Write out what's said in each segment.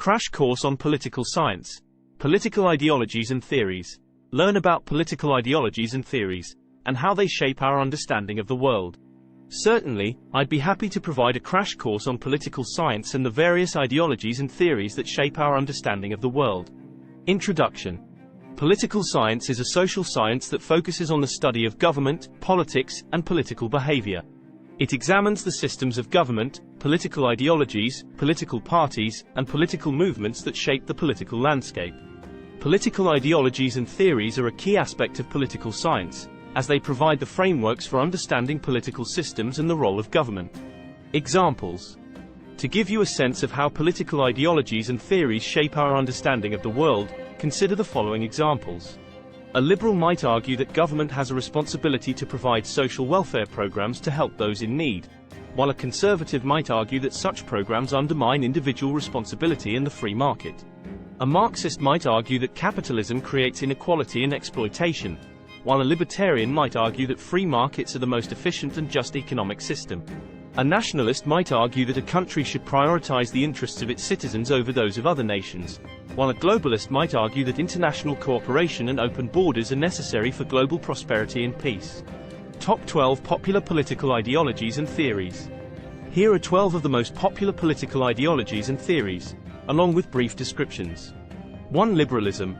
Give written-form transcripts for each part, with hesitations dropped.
Crash course on political science. Political ideologies and theories. Learn about political ideologies and theories, and how they shape our understanding of the world. Certainly, I'd be happy to provide a crash course on political science and the various ideologies and theories that shape our understanding of the world. Introduction. Political science is a social science that focuses on the study of government, politics, and political behavior. It examines the systems of government, political ideologies, political parties, and political movements that shape the political landscape. Political ideologies and theories are a key aspect of political science, as they provide the frameworks for understanding political systems and the role of government. Examples. To give you a sense of how political ideologies and theories shape our understanding of the world, consider the following examples. A liberal might argue that government has a responsibility to provide social welfare programs to help those in need, while a conservative might argue that such programs undermine individual responsibility in the free market. A Marxist might argue that capitalism creates inequality and exploitation, while a libertarian might argue that free markets are the most efficient and just economic system. A nationalist might argue that a country should prioritize the interests of its citizens over those of other nations, while a globalist might argue that international cooperation and open borders are necessary for global prosperity and peace. Top 12 Popular Political Ideologies and Theories. Here are 12 of the most popular political ideologies and theories, along with brief descriptions. 1. Liberalism.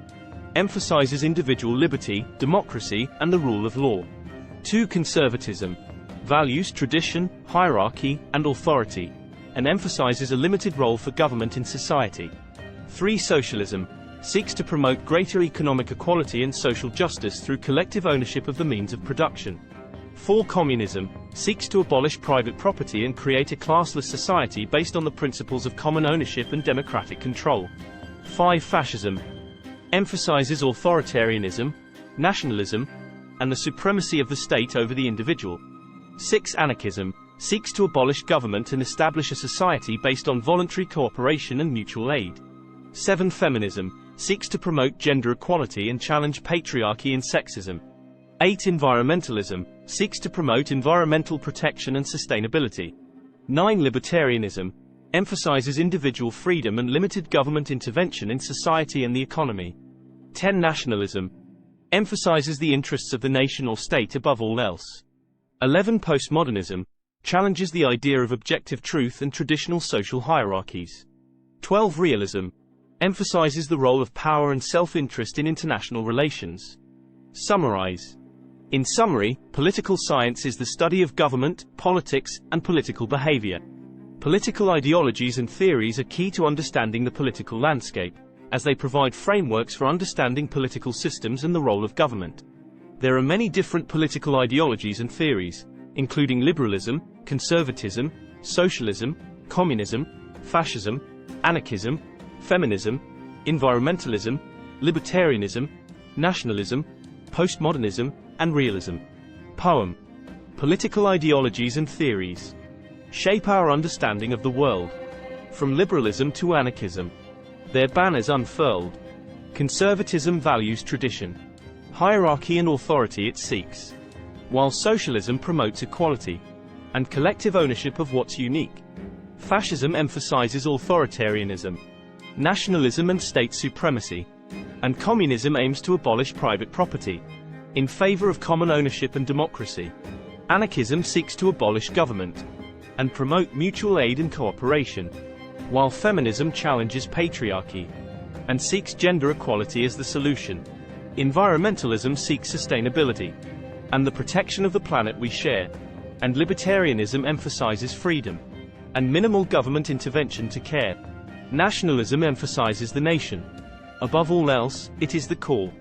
Emphasizes individual liberty, democracy, and the rule of law. 2. Conservatism. Values tradition, hierarchy, and authority, and emphasizes a limited role for government in society. 3. Socialism. Seeks to promote greater economic equality and social justice through collective ownership of the means of production. 4. Communism. Seeks to abolish private property and create a classless society based on the principles of common ownership and democratic control. 5. Fascism. Emphasizes authoritarianism, nationalism, and the supremacy of the state over the individual. 6. Anarchism. Seeks to abolish government and establish a society based on voluntary cooperation and mutual aid. 7. Feminism. Seeks to promote gender equality and challenge patriarchy and sexism. 8. Environmentalism. Seeks to promote environmental protection and sustainability. 9. Libertarianism. Emphasizes individual freedom and limited government intervention in society and the economy. 10. Nationalism. Emphasizes the interests of the nation or state above all else. 11. Postmodernism. Challenges the idea of objective truth and traditional social hierarchies. 12. Realism. Emphasizes the role of power and self-interest in international relations. Summarize. In summary, political science is the study of government, politics, and political behavior. Political ideologies and theories are key to understanding the political landscape, as they provide frameworks for understanding political systems and the role of government. There are many different political ideologies and theories, including liberalism, conservatism, socialism, communism, fascism, anarchism, feminism, environmentalism, libertarianism, nationalism, postmodernism, and realism. Poem. Political ideologies and theories shape our understanding of the world. From liberalism to anarchism. Their banners unfurled. Conservatism values tradition, hierarchy and authority it seeks, while socialism promotes equality and collective ownership of what's unique. Fascism emphasizes authoritarianism, nationalism and state supremacy, and communism aims to abolish private property in favor of common ownership and democracy. Anarchism seeks to abolish government and promote mutual aid and cooperation, while feminism challenges patriarchy and seeks gender equality as the solution. Environmentalism seeks sustainability and the protection of the planet we share, and libertarianism emphasizes freedom and minimal government intervention to care. Nationalism emphasizes the nation. Above all else, it is the core.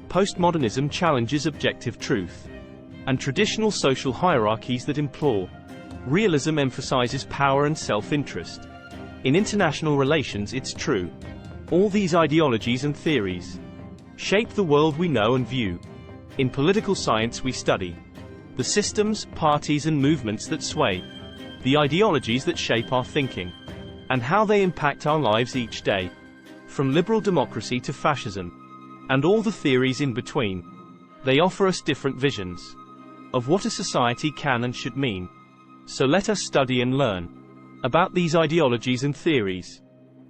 Postmodernism challenges objective truth and traditional social hierarchies that implore. Realism emphasizes power and self-interest. In international relations it's true. All these ideologies and theories shape the world we know and view. In political science we study the systems, parties and movements that sway, the ideologies that shape our thinking, and how they impact our lives each day. From liberal democracy to fascism, and all the theories in between. They offer us different visions of what a society can and should mean. So let us study and learn about these ideologies and theories.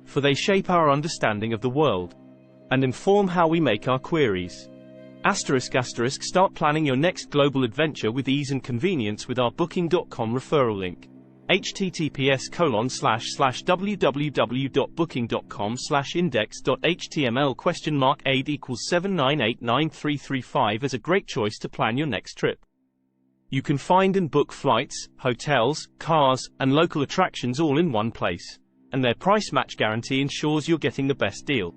for they shape our understanding of the world and inform how we make our queries. ***, start planning your next global adventure with ease and convenience with our Booking.com referral link. https://www.booking.com/index.html $8 equals 79893335 as a great choice to plan your next trip. You can find and book flights, hotels, cars, and local attractions all in one place, and their price match guarantee ensures you're getting the best deal.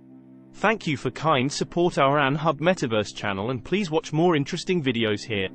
Thank you for kind support our AnHub Metaverse channel, and please watch more interesting videos here.